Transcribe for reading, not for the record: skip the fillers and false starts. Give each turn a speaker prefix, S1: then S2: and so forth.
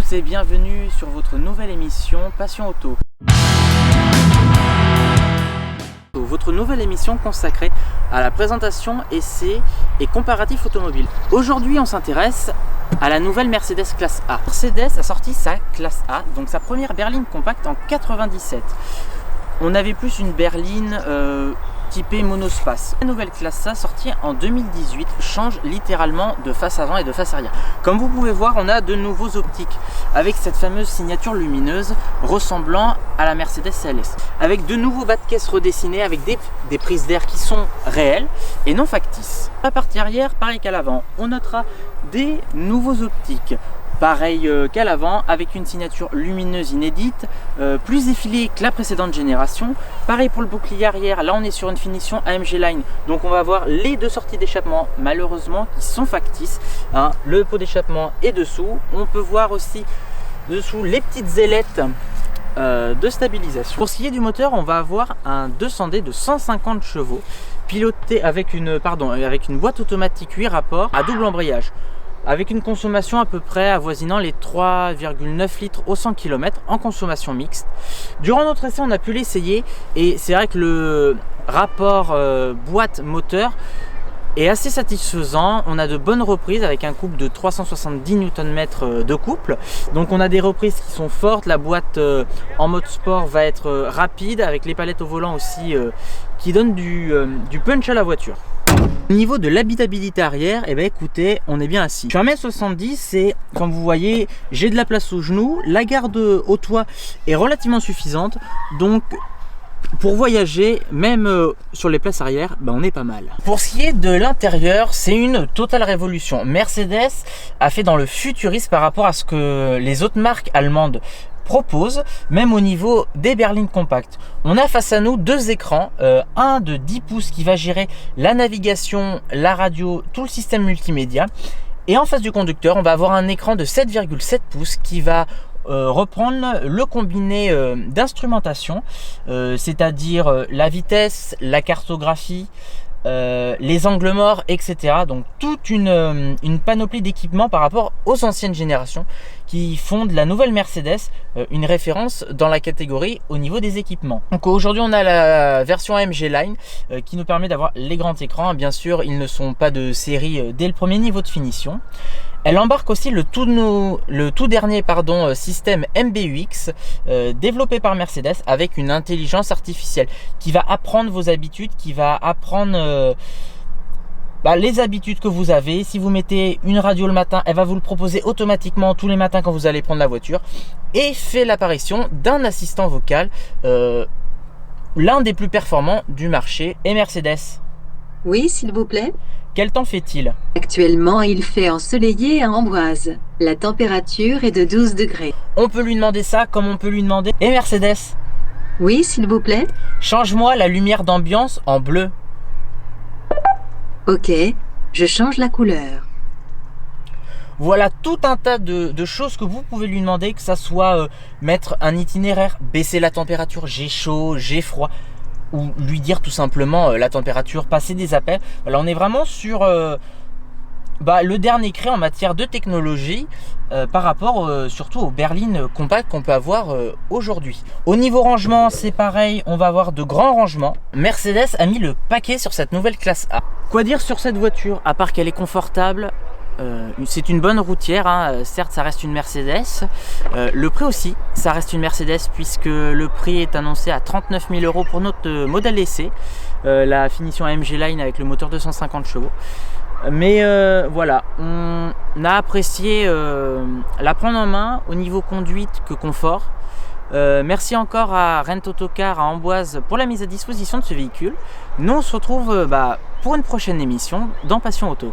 S1: tous et bienvenue sur votre nouvelle émission Passion Auto. Votre nouvelle émission consacrée à la présentation, essai et comparatif automobile. Aujourd'hui, on s'intéresse à la nouvelle Mercedes classe A. Mercedes a sorti sa classe A, donc sa première berline compacte en 97. On avait plus une berline typée monospace. La nouvelle classe A sortie en 2018 change littéralement de face avant et de face arrière. Comme vous pouvez voir, on a de nouveaux optiques avec cette fameuse signature lumineuse ressemblant à la Mercedes CLS. Avec de nouveaux bas de caisse redessinés avec des prises d'air qui sont réelles et non factices. La partie arrière, pareil qu'à l'avant, on notera des nouveaux optiques. Pareil qu'à l'avant, avec une signature lumineuse inédite, plus effilée que la précédente génération. Pareil pour le bouclier arrière, là on est sur une finition AMG Line, donc on va avoir les deux sorties d'échappement malheureusement qui sont factices. Le pot d'échappement est dessous, on peut voir aussi dessous les petites ailettes de stabilisation. Pour ce qui est du moteur, on va avoir un 200D de 150 chevaux, piloté avec une boîte automatique 8 rapports à double embrayage, avec une consommation à peu près avoisinant les 3,9 litres au 100 km en consommation mixte. Durant notre essai, on a pu l'essayer et c'est vrai que le rapport boîte-moteur est assez satisfaisant. On a de bonnes reprises avec un couple de 370 Nm de couple. Donc on a des reprises qui sont fortes. La boîte en mode sport va être rapide avec les palettes au volant aussi qui donnent du punch à la voiture. Au niveau de l'habitabilité arrière, eh bien, écoutez, on est bien assis. Je suis 1m70 et comme vous voyez, j'ai de la place aux genoux. La garde au toit est relativement suffisante. Donc pour voyager, même sur les places arrière, on est pas mal. Pour ce qui est de l'intérieur, c'est une totale révolution. Mercedes a fait dans le futurisme par rapport à ce que les autres marques allemandes propose, même au niveau des berlines compactes. On a face à nous deux écrans, un de 10 pouces qui va gérer la navigation, la radio, tout le système multimédia, et en face du conducteur on va avoir un écran de 7,7 pouces qui va reprendre le combiné d'instrumentation, c'est-à-dire la vitesse, la cartographie, les angles morts, etc. Donc toute une panoplie d'équipements par rapport aux anciennes générations qui font de la nouvelle Mercedes une référence dans la catégorie au niveau des équipements. Donc aujourd'hui on a la version AMG Line qui nous permet d'avoir les grands écrans. Bien sûr, ils ne sont pas de série dès le premier niveau de finition. Elle embarque aussi le tout dernier système MBUX développé par Mercedes avec une intelligence artificielle qui va apprendre vos habitudes, qui va apprendre les habitudes que vous avez. Si vous mettez une radio le matin, elle va vous le proposer automatiquement tous les matins quand vous allez prendre la voiture, et fait l'apparition d'un assistant vocal, l'un des plus performants du marché. Et Mercedes?
S2: Oui, s'il vous plaît.
S1: Quel temps fait-il?
S2: Actuellement, il fait ensoleillé à Amboise. La température est de 12 degrés.
S1: On peut lui demander ça comme on peut lui demander: et Mercedes?
S2: Oui, s'il vous plaît.
S1: Change-moi la lumière d'ambiance en bleu.
S2: Ok, je change la couleur.
S1: Voilà tout un tas de choses que vous pouvez lui demander, que ça soit mettre un itinéraire, baisser la température, j'ai chaud, j'ai froid, ou lui dire tout simplement la température, passer des appels. Voilà, on est vraiment sur le dernier cri en matière de technologie par rapport surtout aux berlines compactes qu'on peut avoir aujourd'hui. Au niveau rangement, c'est pareil, on va avoir de grands rangements. Mercedes a mis le paquet sur cette nouvelle classe A. Quoi dire sur cette voiture, à part qu'elle est confortable? C'est une bonne routière, certes ça reste une Mercedes, le prix aussi ça reste une Mercedes, puisque le prix est annoncé à 39 000 € pour notre modèle essai, la finition AMG Line avec le moteur 250 chevaux. Mais voilà, on a apprécié la prendre en main au niveau conduite que confort. Merci encore à Rent Autocar à Amboise pour la mise à disposition de ce véhicule. Nous on se retrouve pour une prochaine émission dans Passion Auto.